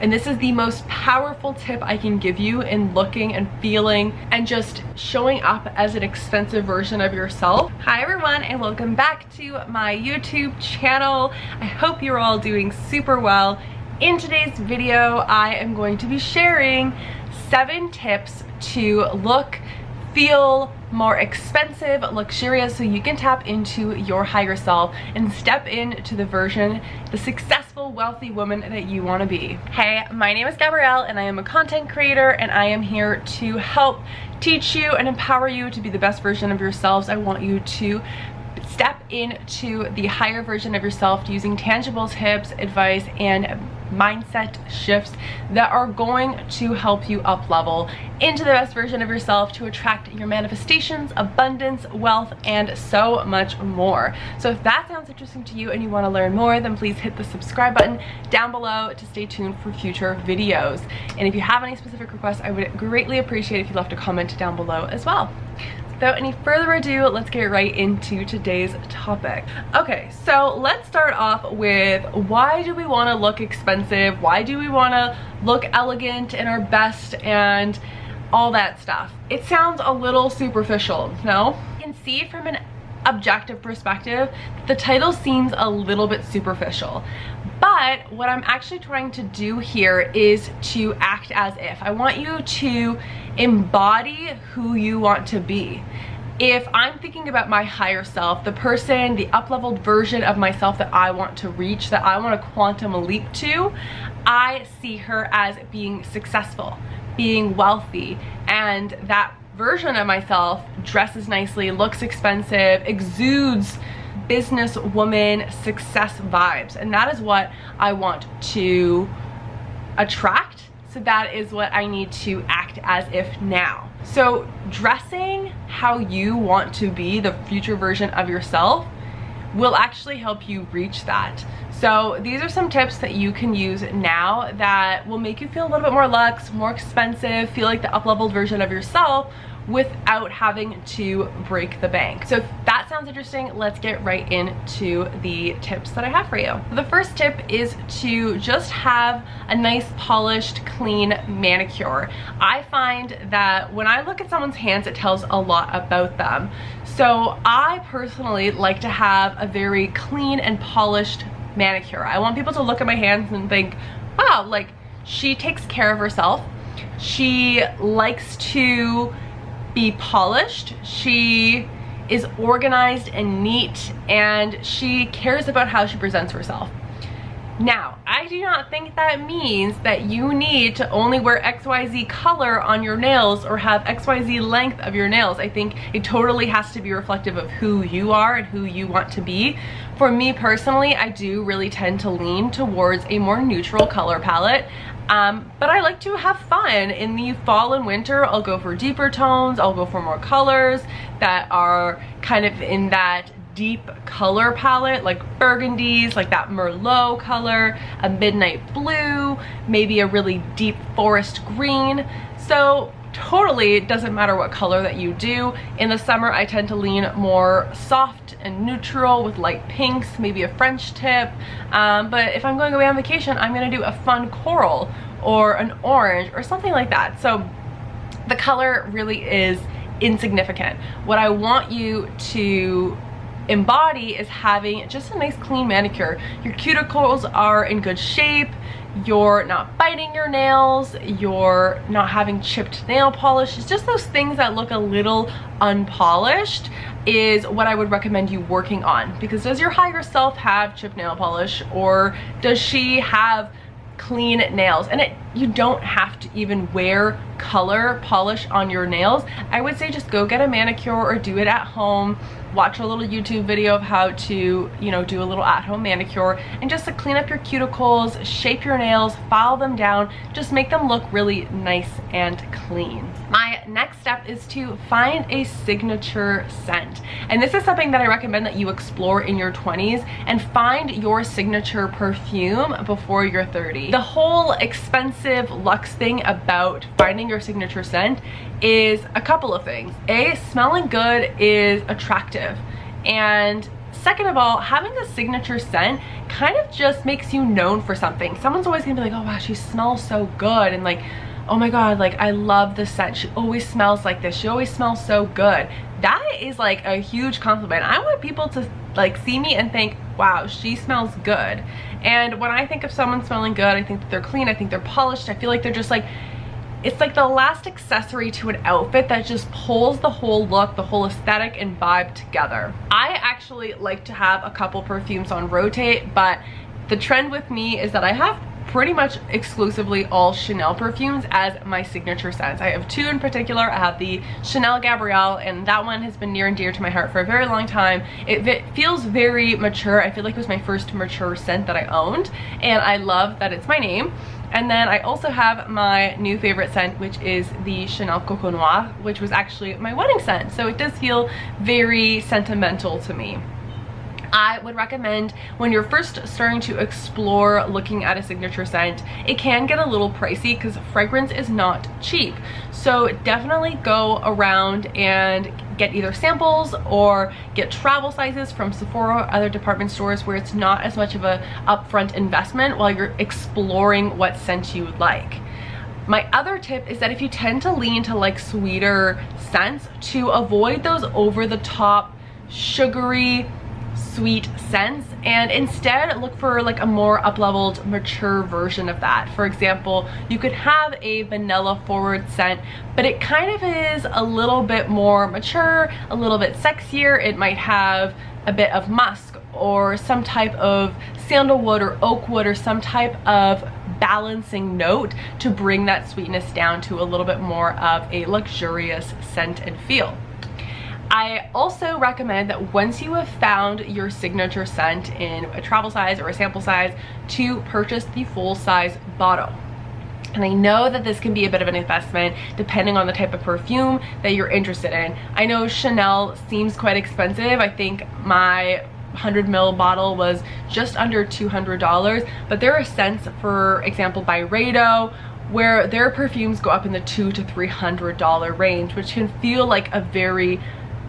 and this is the most powerful tip I can give you in looking and feeling and just showing up as an expensive version of yourself. Hi everyone, and welcome back to my YouTube channel. I hope you're all doing super well. In today's video, I am going to be sharing 7 tips to look, feel more expensive, luxurious, so you can tap into your higher self and step into the version, the successful, wealthy woman that you want to be. Hey, my name is Gabrielle and I am a content creator, and I am here to help teach you and empower you to be the best version of yourselves. I want you to step into the higher version of yourself using tangible tips, advice, and mindset shifts that are going to help you up level into the best version of yourself to attract your manifestations, abundance, wealth, and so much more. So if that sounds interesting to you and you want to learn more, then please hit the subscribe button down below to stay tuned for future videos. And if you have any specific requests, I would greatly appreciate if you left a comment down below as well. Without any further ado, let's get right into today's topic. Okay, so let's start off with, why do we want to look expensive? Why do we want to look elegant in our best and all that stuff? It sounds a little superficial, no? You can see from an objective perspective that the title seems a little bit superficial. But what I'm actually trying to do here is to act as if. I want you to embody who you want to be. If I'm thinking about my higher self, the person, the up-leveled version of myself that I want to reach, that I want to quantum leap to, I see her as being successful, being wealthy, and that version of myself dresses nicely, looks expensive, exudes businesswoman success vibes, and that is what I want to attract. So that is what I need to act as if now. So dressing how you want to be, the future version of yourself, will actually help you reach that. So these are some tips that you can use now that will make you feel a little bit more luxe, more expensive, feel like the up-leveled version of yourself without having to break the bank. So if that sounds interesting, let's get right into the tips that I have for you. The first tip is to just have a nice, polished, clean manicure. I find that when I look at someone's hands, it tells a lot about them. So I personally like to have a very clean and polished manicure. I want people to look at my hands and think, wow, like, she takes care of herself. She likes to be polished, she is organized and neat, and she cares about how she presents herself. Now, I do not think that means that you need to only wear XYZ color on your nails or have XYZ length of your nails. I think it totally has to be reflective of who you are and who you want to be. For me personally, I do really tend to lean towards a more neutral color palette. But I like to have fun. In the fall and winter, I'll go for deeper tones, I'll go for more colors that are kind of in that deep color palette, like burgundies, like that Merlot color, a midnight blue, maybe a really deep forest green. So totally, it doesn't matter what color that you do. In the summer, I tend to lean more soft and neutral with light pinks, maybe a French tip. But if I'm going away on vacation, I'm gonna do a fun coral or an orange or something like that. So the color really is insignificant. What I want you to embody is having just a nice clean manicure. Your cuticles are in good shape, you're not biting your nails, you're not having chipped nail polish. It's just those things that look a little unpolished is what I would recommend you working on. Because does your higher self have chipped nail polish, or does she have clean nails? And you don't have to even wear color polish on your nails. I would say just go get a manicure or do it at home. Watch a little YouTube video of how to, you know, do a little at-home manicure, and just to clean up your cuticles, shape your nails, file them down, just make them look really nice and clean. My next step is to find a signature scent. And this is something that I recommend that you explore in your 20s and find your signature perfume before you're 30. The whole expensive luxe thing about finding your signature scent is a couple of things. A, smelling good is attractive, and second of all, having a signature scent kind of just makes you known for something. Someone's always gonna be like, oh wow, she smells so good, and like, oh my god, like I love this scent, she always smells like this, she always smells so good. That is like a huge compliment. I want people to like see me and think, wow, she smells good. And when I think of someone smelling good, I think that they're clean, I think they're polished, I feel like they're just like, it's like the last accessory to an outfit that just pulls the whole look, the whole aesthetic and vibe together. I actually like to have a couple perfumes on rotate, but the trend with me is that I have pretty much exclusively all Chanel perfumes as my signature scents. I have two in particular. I have the Chanel Gabrielle, and that one has been near and dear to my heart for a very long time. It feels very mature. I feel like it was my first mature scent that I owned, and I love that it's my name. And then I also have my new favorite scent, which is the Chanel Coco Noir, which was actually my wedding scent. So it does feel very sentimental to me. I would recommend when you're first starting to explore looking at a signature scent, it can get a little pricey because fragrance is not cheap. So definitely go around and get either samples or get travel sizes from Sephora or other department stores where it's not as much of a upfront investment while you're exploring what scent you would like. My other tip is that if you tend to lean to like sweeter scents, to avoid those over the top sugary sweet scents and instead look for like a more up-leveled mature version of that. For example, you could have a vanilla forward scent, but it kind of is a little bit more mature, a little bit sexier. It might have a bit of musk or some type of sandalwood or oak wood or some type of balancing note to bring that sweetness down to a little bit more of a luxurious scent and feel. I also recommend that once you have found your signature scent in a travel size or a sample size, to purchase the full size bottle. And I know that this can be a bit of an investment depending on the type of perfume that you're interested in. I know Chanel seems quite expensive. I think my 100 ml bottle was just under $200, but there are scents, for example, by Rado, where their perfumes go up in the $200 to $300 range, which can feel like a very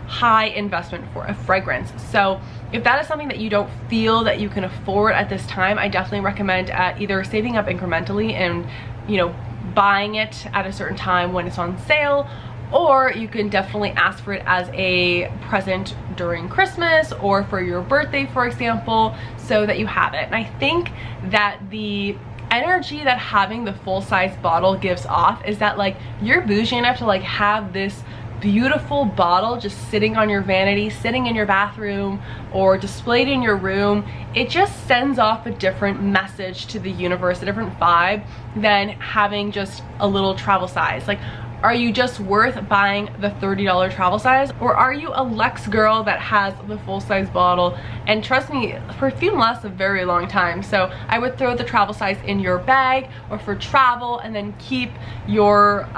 high investment for a fragrance. So if that is something that you don't feel that you can afford at this time, I definitely recommend either saving up incrementally and, you know, buying it at a certain time when it's on sale, or you can definitely ask for it as a present during Christmas or for your birthday, for example, so that you have it. And I think that the energy that having the full size bottle gives off is that like you're bougie enough to like have this beautiful bottle just sitting on your vanity, sitting in your bathroom, or displayed in your room. It just sends off a different message to the universe, a different vibe than having just a little travel size. Like, are you just worth buying the $30 travel size, or are you a luxe girl that has the full size bottle? And trust me, perfume lasts a very long time, so I would throw the travel size in your bag or for travel, and then keep your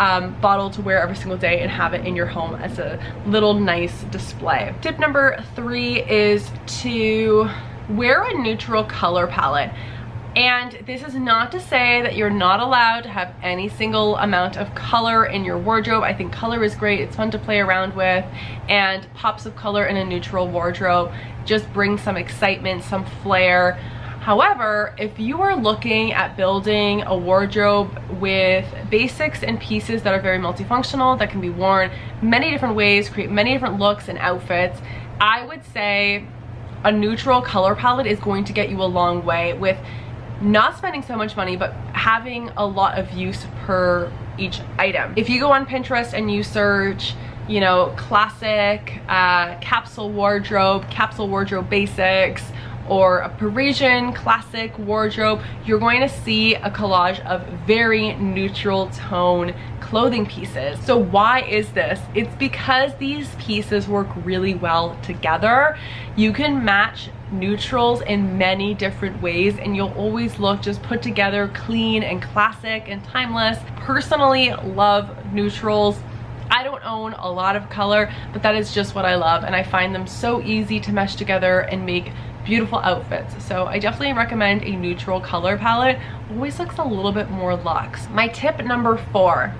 bottle to wear every single day and have it in your home as a little nice display. Tip number 3 is to wear a neutral color palette. And this is not to say that you're not allowed to have any single amount of color in your wardrobe. I think color is great, it's fun to play around with, and pops of color in a neutral wardrobe just bring some excitement, some flair. However, if you are looking at building a wardrobe with basics and pieces that are very multifunctional, that can be worn many different ways, create many different looks and outfits, I would say a neutral color palette is going to get you a long way with not spending so much money, but having a lot of use per each item. If you go on Pinterest and you search, you know, classic capsule wardrobe basics, or a Parisian classic wardrobe, you're going to see a collage of very neutral tone clothing pieces. So why is this? It's because these pieces work really well together. You can match neutrals in many different ways and you'll always look just put together, clean and classic and timeless. Personally, love neutrals. I don't own a lot of color, but that is just what I love, and I find them so easy to mesh together and make beautiful outfits. So I definitely recommend a neutral color palette. Always looks a little bit more luxe. My tip number 4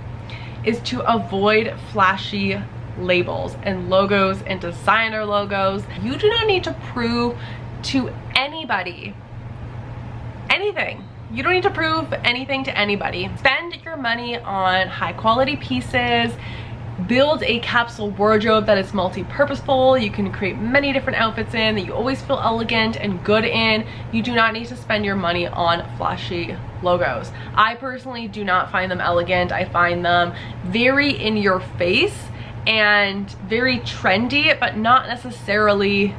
is to avoid flashy labels and logos and designer logos. You do not need to prove to anybody anything. You don't need to prove anything to anybody. Spend your money on high quality pieces. Build a capsule wardrobe that is multi-purposeful. You can create many different outfits in that you always feel elegant and good in. You do not need to spend your money on flashy logos. I personally do not find them elegant. I find them very in your face and very trendy, but not necessarily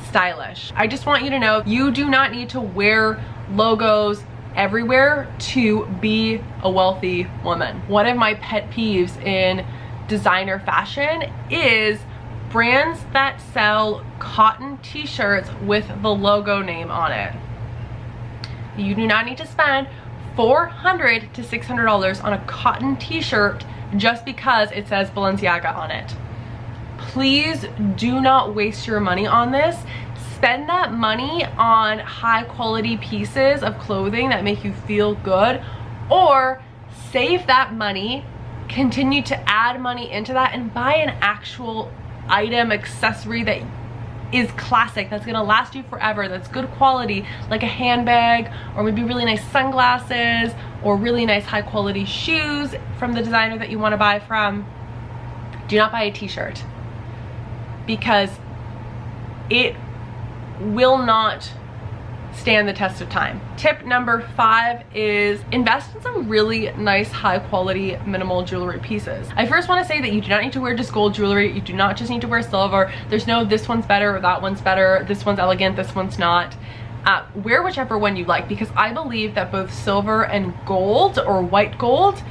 stylish. I just want you to know you do not need to wear logos everywhere to be a wealthy woman. One of my pet peeves in designer fashion is brands that sell cotton t-shirts with the logo name on it. You do not need to spend $400 to $600 on a cotton t-shirt just because it says Balenciaga on it. Please do not waste your money on this. Spend that money on high quality pieces of clothing that make you feel good, or save that money, continue to add money into that, and buy an actual item, accessory that is classic, that's gonna last you forever, that's good quality, like a handbag, or maybe really nice sunglasses, or really nice high quality shoes from the designer that you want to buy from. Do not buy a t-shirt, because it will not stand the test of time. Tip number 5 is invest in some really nice high quality minimal jewelry pieces. I first want to say that you do not need to wear just gold jewelry. You do not just need to wear silver. There's no this one's better or that one's better, this one's elegant, this one's not. Wear whichever one you like, because I believe that both silver and gold, or white gold,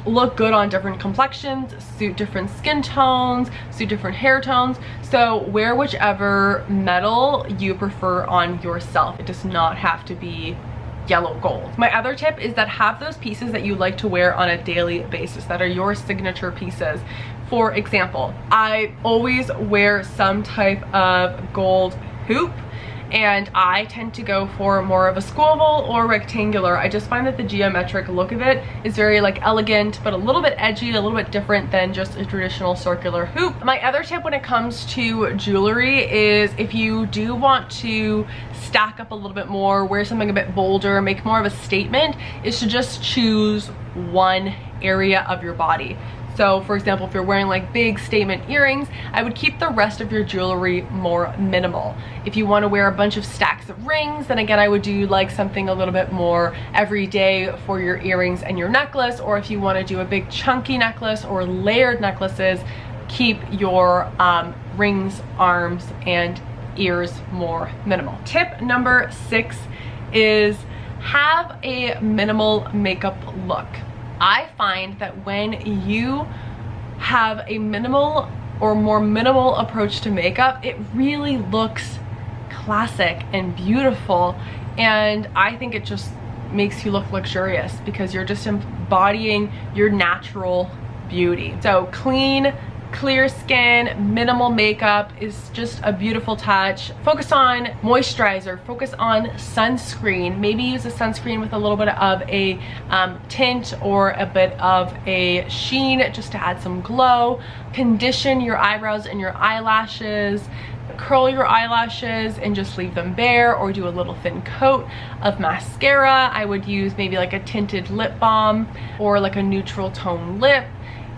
look good on different complexions, suit different skin tones, suit different hair tones. So wear whichever metal you prefer on yourself. It does not have to be yellow gold. My other tip is that have those pieces that you like to wear on a daily basis, that are your signature pieces. For example, I always wear some type of gold hoop, and I tend to go for more of a squoval or rectangular. I just find that the geometric look of it is very like elegant, but a little bit edgy, a little bit different than just a traditional circular hoop. My other tip when it comes to jewelry is, if you do want to stack up a little bit more, wear something a bit bolder, make more of a statement, is to just choose one area of your body. So for example, if you're wearing like big statement earrings, I would keep the rest of your jewelry more minimal. If you want to wear a bunch of stacks of rings, then again, I would do like something a little bit more everyday for your earrings and your necklace. Or if you want to do a big chunky necklace or layered necklaces, keep your rings, arms, and ears more minimal. Tip number 6 is have a minimal makeup look. I find that when you have a minimal or more minimal approach to makeup, it really looks classic and beautiful, and I think it just makes you look luxurious because you're just embodying your natural beauty. So clean, clear skin, minimal makeup is just a beautiful touch. Focus on moisturizer, focus on sunscreen. Maybe use a sunscreen with a little bit of a tint or a bit of a sheen just to add some glow. Condition your eyebrows and your eyelashes. Curl your eyelashes and just leave them bare, or do a little thin coat of mascara. I would use maybe like a tinted lip balm or like a neutral tone lip.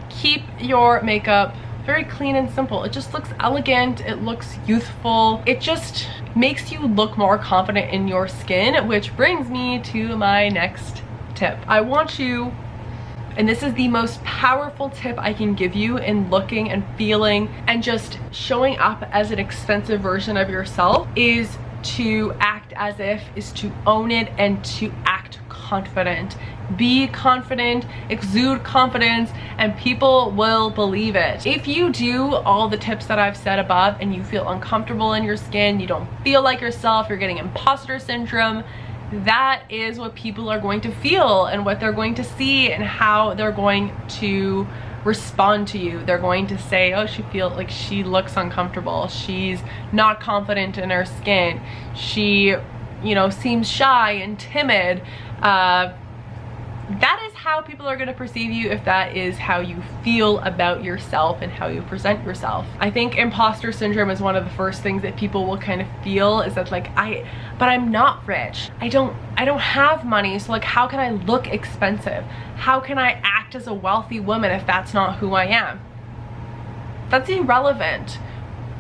Keep your makeup very clean and simple. It just looks elegant, it looks youthful, it just makes you look more confident in your skin, which brings me to my next tip. I want you, and this is the most powerful tip I can give you in looking and feeling and just showing up as an expensive version of yourself, is to act as if, is to own it and to act confident. Be confident, exude confidence, and people will believe it. If you do all the tips that I've said above and you feel uncomfortable in your skin, you don't feel like yourself, you're getting imposter syndrome, that is what people are going to feel and what they're going to see and how they're going to respond to you. They're going to say, oh, she looks uncomfortable, she's not confident in her skin, she, you know, seems shy and timid. That is how people are going to perceive you if that is how you feel about yourself and how you present yourself. I think imposter syndrome is one of the first things that people will kind of feel, is that like, but I'm not rich. I don't have money, so like how can I look expensive? How can I act as a wealthy woman if that's not who I am? That's irrelevant.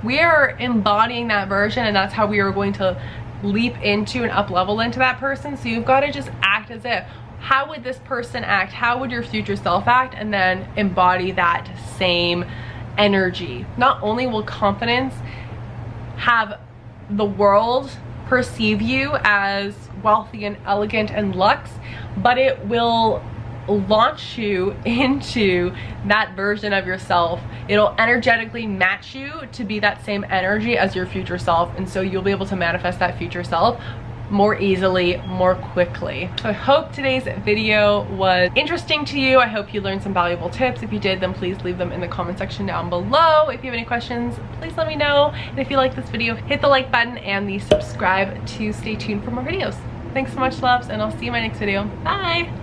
We are embodying that version, and that's how we are going to leap into and up level into that person. So you've got to just act as if, how would this person act? How would your future self act? And then embody that same energy. Not only will confidence have the world perceive you as wealthy and elegant and luxe, but it will launch you into that version of yourself. It'll energetically match you to be that same energy as your future self, and so you'll be able to manifest that future self more easily, more quickly. So I hope today's video was interesting to you. I hope you learned some valuable tips. If you did, then please leave them in the comment section down below. If you have any questions, please let me know. And if you like this video, hit the like button and the subscribe to stay tuned for more videos. Thanks so much, loves, and I'll see you in my next video. Bye!